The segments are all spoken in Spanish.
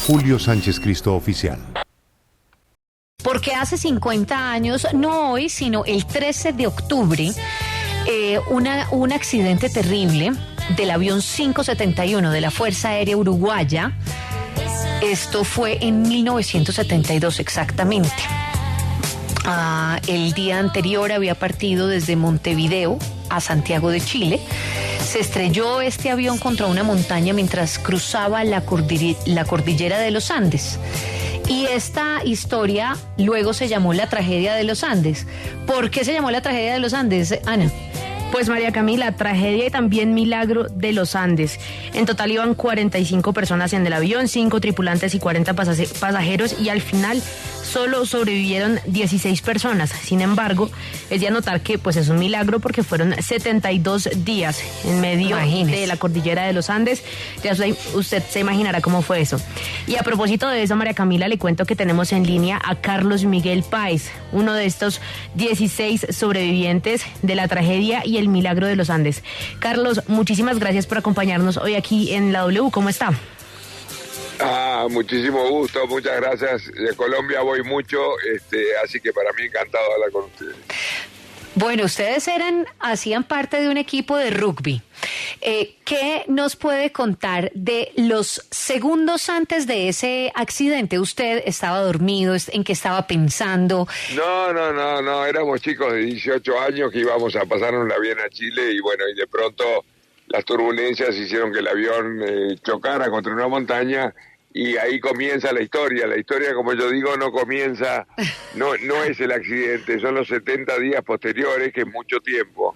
@Julio Sánchez Cristo Oficial. Porque hace 50 años, no hoy, sino el 13 de octubre, un accidente terrible del avión 571 de la Fuerza Aérea Uruguaya. Esto fue en 1972 exactamente. El día anterior había partido desde Montevideo a Santiago de Chile. Se estrelló este avión contra una montaña mientras cruzaba la cordillera de los Andes. Y esta historia luego se llamó la tragedia de los Andes. ¿Por qué se llamó la tragedia de los Andes, Ana? Pues María Camila, tragedia y también milagro de los Andes. En total iban 45 personas en el avión, 5 tripulantes y 40 pasajeros, y al final solo sobrevivieron 16 personas. Sin embargo, es de anotar que pues es un milagro porque fueron 72 días en medio de la cordillera de los Andes. Ya usted se imaginará cómo fue eso. Y a propósito de eso, María Camila, le cuento que tenemos en línea a Carlos Miguel Páez, uno de estos 16 sobrevivientes de la tragedia y el milagro de los Andes. Carlos, muchísimas gracias por acompañarnos hoy aquí en la W. ¿Cómo está? Muchísimo gusto, muchas gracias. De Colombia voy mucho, así que para mí encantado de hablar con ustedes. Bueno, ustedes hacían parte de un equipo de rugby. ¿Qué nos puede contar de los segundos antes de ese accidente? ¿Usted estaba dormido? ¿En qué estaba pensando? No, éramos chicos de 18 años que íbamos a pasárnosla bien a Chile y bueno, y de pronto las turbulencias hicieron que el avión chocara contra una montaña y ahí comienza la historia. La historia, como yo digo, no comienza, no es el accidente, son los 70 días posteriores, que es mucho tiempo.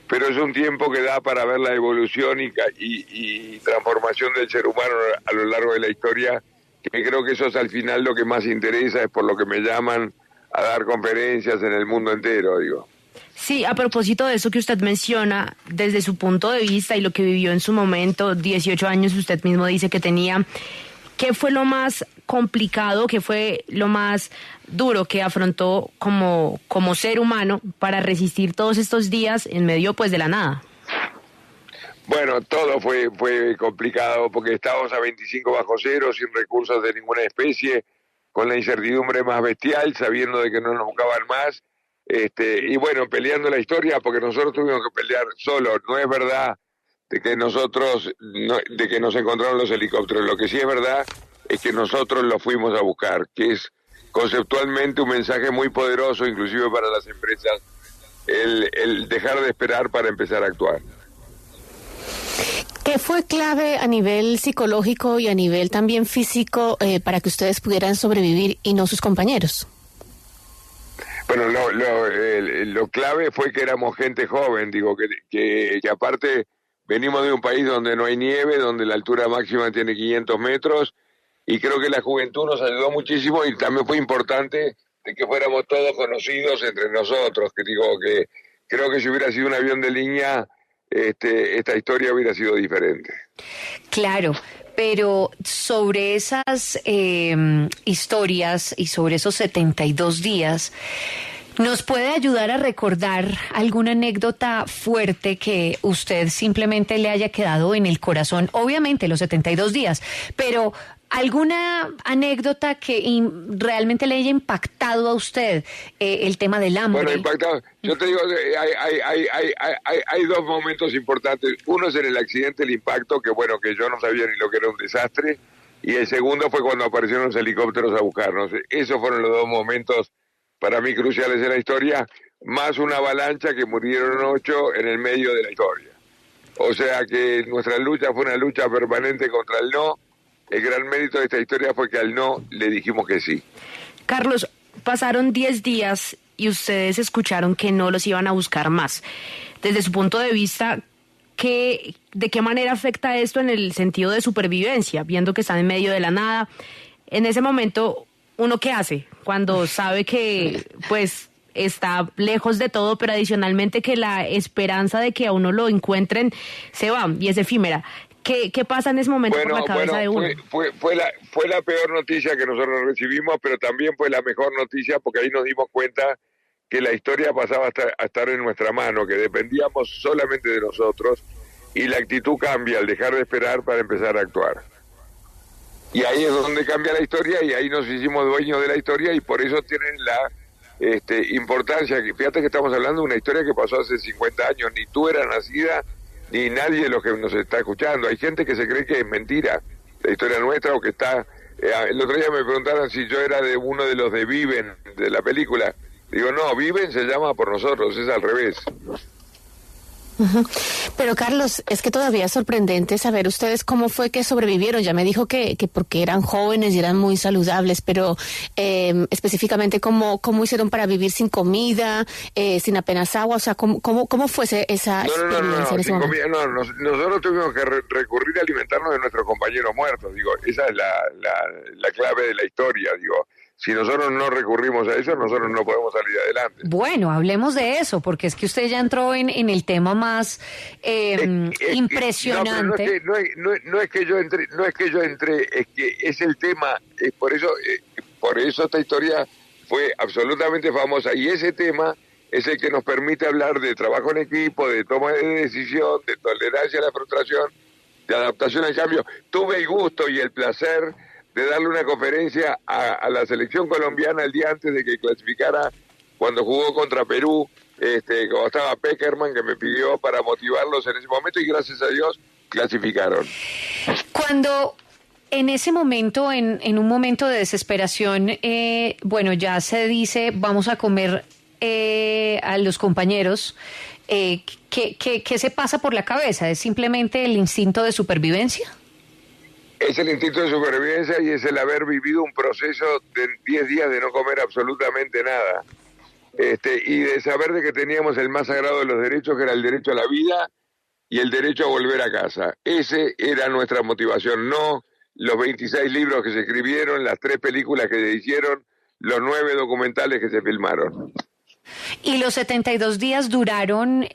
Pero es un tiempo que da para ver la evolución y transformación del ser humano a lo largo de la historia, que creo que eso es al final lo que más interesa, es por lo que me llaman a dar conferencias en el mundo entero, digo. Sí, a propósito de eso que usted menciona, desde su punto de vista y lo que vivió en su momento, 18 años usted mismo dice que tenía, ¿qué fue lo más complicado, qué fue lo más duro que afrontó como ser humano para resistir todos estos días en medio pues de la nada? Bueno, todo fue complicado porque estábamos a 25 bajo cero, sin recursos de ninguna especie, con la incertidumbre más bestial, sabiendo de que no nos buscaban más. Y bueno, peleando la historia, porque nosotros tuvimos que pelear solos. No es verdad de que de que nos encontraron los helicópteros. Lo que sí es verdad es que nosotros los fuimos a buscar, que es conceptualmente un mensaje muy poderoso, inclusive para las empresas, el dejar de esperar para empezar a actuar. ¿Qué fue clave a nivel psicológico y a nivel también físico para que ustedes pudieran sobrevivir y no sus compañeros? Bueno, lo clave fue que éramos gente joven, digo, que aparte venimos de un país donde no hay nieve, donde la altura máxima tiene 500 metros, y creo que la juventud nos ayudó muchísimo y también fue importante de que fuéramos todos conocidos entre nosotros, que digo que creo que si hubiera sido un avión de línea, esta historia hubiera sido diferente. Claro. Pero sobre esas historias y sobre esos 72 días, ¿nos puede ayudar a recordar alguna anécdota fuerte que usted simplemente le haya quedado en el corazón? Obviamente los 72 días, pero ¿alguna anécdota que realmente le haya impactado a usted? El tema del hambre. Bueno, impactado. Yo te digo, hay dos momentos importantes. Uno es en el accidente, el impacto, que bueno, que yo no sabía ni lo que era un desastre. Y el segundo fue cuando aparecieron los helicópteros a buscarnos. Esos fueron los dos momentos para mí cruciales en la historia, más una avalancha que murieron 8 en el medio de la historia. O sea que nuestra lucha fue una lucha permanente contra el no. El gran mérito de esta historia fue que al no le dijimos que sí. Carlos, pasaron 10 días y ustedes escucharon que no los iban a buscar más. Desde su punto de vista, ¿de qué manera afecta esto en el sentido de supervivencia? Viendo que están en medio de la nada, en ese momento, ¿uno qué hace? Cuando sabe que pues está lejos de todo, pero adicionalmente que la esperanza de que a uno lo encuentren se va y es efímera. ¿Qué pasa en ese momento por la cabeza de uno? Fue la peor noticia que nosotros recibimos, pero también fue la mejor noticia porque ahí nos dimos cuenta que la historia pasaba a estar en nuestra mano, que dependíamos solamente de nosotros y la actitud cambia al dejar de esperar para empezar a actuar. Y ahí es donde cambia la historia y ahí nos hicimos dueños de la historia y por eso tienen la importancia. Fíjate que estamos hablando de una historia que pasó hace 50 años, ni tú eras nacida, ni nadie de los que nos está escuchando. Hay gente que se cree que es mentira la historia nuestra o que está... el otro día me preguntaron si yo era de uno de los de Viven, de la película. Digo, no, Viven se llama por nosotros, es al revés. Ujú. Pero Carlos, es que todavía es sorprendente saber ustedes cómo fue que sobrevivieron. Ya me dijo que porque eran jóvenes y eran muy saludables, pero específicamente cómo hicieron para vivir sin comida, sin apenas agua, o sea, cómo fue esa experiencia en ese momento. Nosotros tuvimos que recurrir a alimentarnos de nuestros compañeros muertos, digo, esa es la clave de la historia, digo. Si nosotros no recurrimos a eso, nosotros no podemos salir adelante. Bueno, hablemos de eso, porque es que usted ya entró en el tema más impresionante. No es que yo entré, es que es el tema, por eso esta historia fue absolutamente famosa, y ese tema es el que nos permite hablar de trabajo en equipo, de toma de decisión, de tolerancia a la frustración, de adaptación al cambio. Tuve el gusto y el placer de darle una conferencia a la selección colombiana el día antes de que clasificara, cuando jugó contra Perú, como estaba Peckerman, que me pidió para motivarlos en ese momento, y gracias a Dios clasificaron. Cuando en ese momento, en un momento de desesperación, bueno, ya se dice, vamos a comer a los compañeros, ¿qué se pasa por la cabeza? ¿Es simplemente el instinto de supervivencia? Es el instinto de supervivencia y es el haber vivido un proceso de 10 días de no comer absolutamente nada. Y de saber de que teníamos el más sagrado de los derechos, que era el derecho a la vida y el derecho a volver a casa. Ese era nuestra motivación, no los 26 libros que se escribieron, las 3 películas que se hicieron, los 9 documentales que se filmaron. Y los 72 días duraron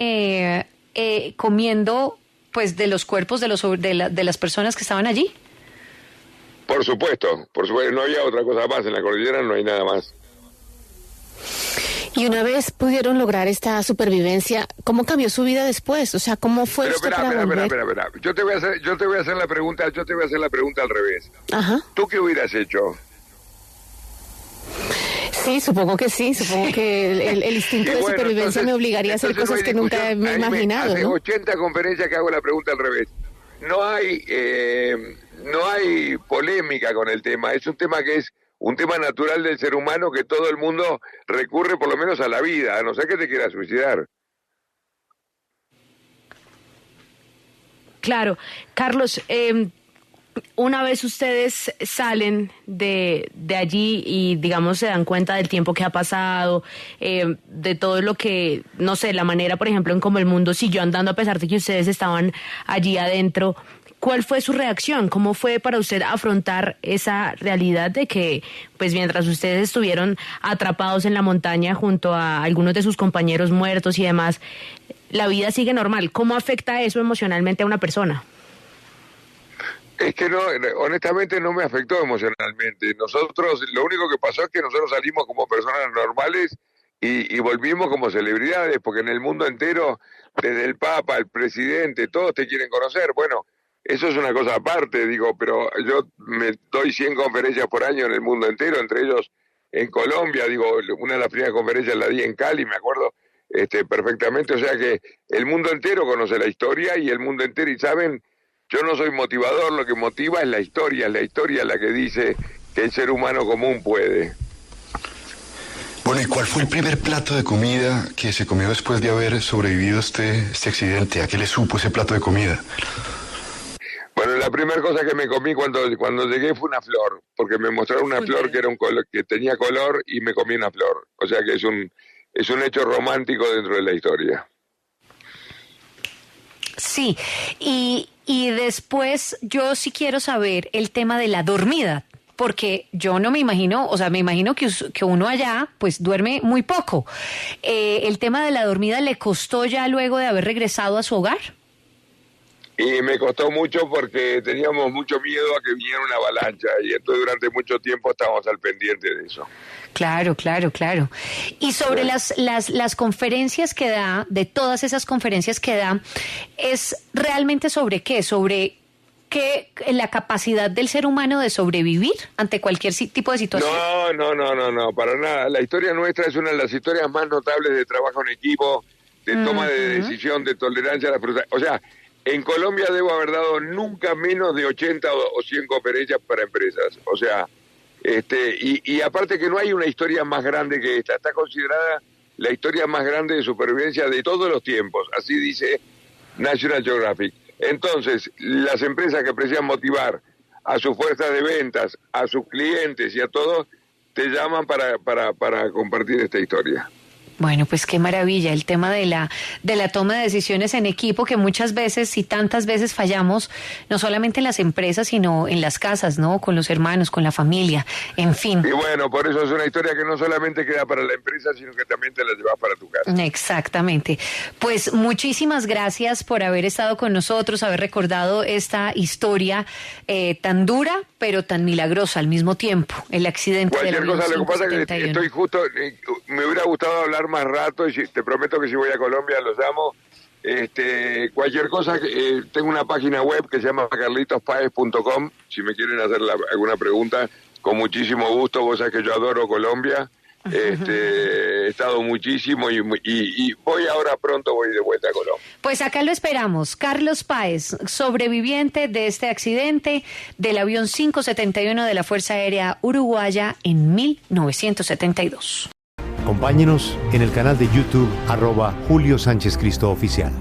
comiendo pues de los cuerpos de las personas que estaban allí. Por supuesto, no había otra cosa más, en la cordillera no hay nada más. Y una vez pudieron lograr esta supervivencia, ¿cómo cambió su vida después? O sea, ¿cómo fue usted para volver? Espera. Yo te voy a hacer la pregunta al revés. Ajá. ¿Tú qué hubieras hecho? Sí, supongo que el instinto de supervivencia entonces, me obligaría a hacer cosas que nunca me he imaginado. Hace 80 conferencias que hago la pregunta al revés. No hay polémica con el tema, es un tema que es un tema natural del ser humano, que todo el mundo recurre por lo menos a la vida, a no ser que te quieras suicidar. Claro, Carlos, una vez ustedes salen de allí y, digamos, se dan cuenta del tiempo que ha pasado, de todo lo que, no sé, la manera, por ejemplo, en cómo el mundo siguió andando a pesar de que ustedes estaban allí adentro, ¿cuál fue su reacción? ¿Cómo fue para usted afrontar esa realidad de que, pues, mientras ustedes estuvieron atrapados en la montaña junto a algunos de sus compañeros muertos y demás, la vida sigue normal? ¿Cómo afecta eso emocionalmente a una persona? Es que no, honestamente no me afectó emocionalmente. Nosotros, lo único que pasó es que nosotros salimos como personas normales y volvimos como celebridades, porque en el mundo entero, desde el Papa, el presidente, todos te quieren conocer. Bueno, eso es una cosa aparte, digo, pero yo me doy 100 conferencias por año en el mundo entero, entre ellos en Colombia, digo, una de las primeras conferencias la di en Cali, me acuerdo perfectamente, o sea que el mundo entero conoce la historia y el mundo entero, y saben, yo no soy motivador, lo que motiva es la historia la que dice que el ser humano común puede. Bueno, ¿y cuál fue el primer plato de comida que se comió después de haber sobrevivido este accidente? ¿A qué le supo ese plato de comida? Bueno, la primera cosa que me comí cuando llegué fue una flor, porque me mostraron una flor que era que tenía color y me comí una flor. O sea que es un hecho romántico dentro de la historia. Sí, y después yo sí quiero saber el tema de la dormida, porque yo no me imagino, o sea, me imagino que uno allá pues duerme muy poco. ¿El tema de la dormida le costó ya luego de haber regresado a su hogar? Y me costó mucho porque teníamos mucho miedo a que viniera una avalancha y entonces durante mucho tiempo estábamos al pendiente de eso. Claro. Y sobre las conferencias que da, de todas esas conferencias que da, ¿es realmente sobre qué? ¿Sobre que la capacidad del ser humano de sobrevivir ante cualquier tipo de situación. No, para nada. La historia nuestra es una de las historias más notables de trabajo en equipo, de toma de decisión, de tolerancia a la frustración. O sea, en Colombia debo haber dado nunca menos de 80 o 100 conferencias para empresas. O sea, y aparte que no hay una historia más grande que esta. Está considerada la historia más grande de supervivencia de todos los tiempos. Así dice National Geographic. Entonces, las empresas que precisan motivar a sus fuerzas de ventas, a sus clientes y a todos, te llaman para compartir esta historia. Bueno, pues qué maravilla el tema de la toma de decisiones en equipo, que muchas veces y tantas veces fallamos, no solamente en las empresas, sino en las casas, ¿no? Con los hermanos, con la familia, en fin. Y bueno, por eso es una historia que no solamente queda para la empresa, sino que también te la llevas para tu casa. Exactamente. Pues muchísimas gracias por haber estado con nosotros, haber recordado esta historia tan dura, pero tan milagrosa al mismo tiempo, el accidente del avión 571. Lo que pasa es que estoy justo, me hubiera gustado hablar más rato, y te prometo que si voy a Colombia los llamo. Cualquier cosa, tengo una página web que se llama carlitospaez.com, si me quieren hacer alguna pregunta, con muchísimo gusto. Vos sabés que yo adoro Colombia, he estado muchísimo y voy ahora pronto, voy de vuelta a Colombia. Pues acá lo esperamos. Carlos Páez, sobreviviente de este accidente del avión 571 de la Fuerza Aérea Uruguaya en 1972. Acompáñenos en el canal de YouTube @Julio Sánchez Cristo Oficial.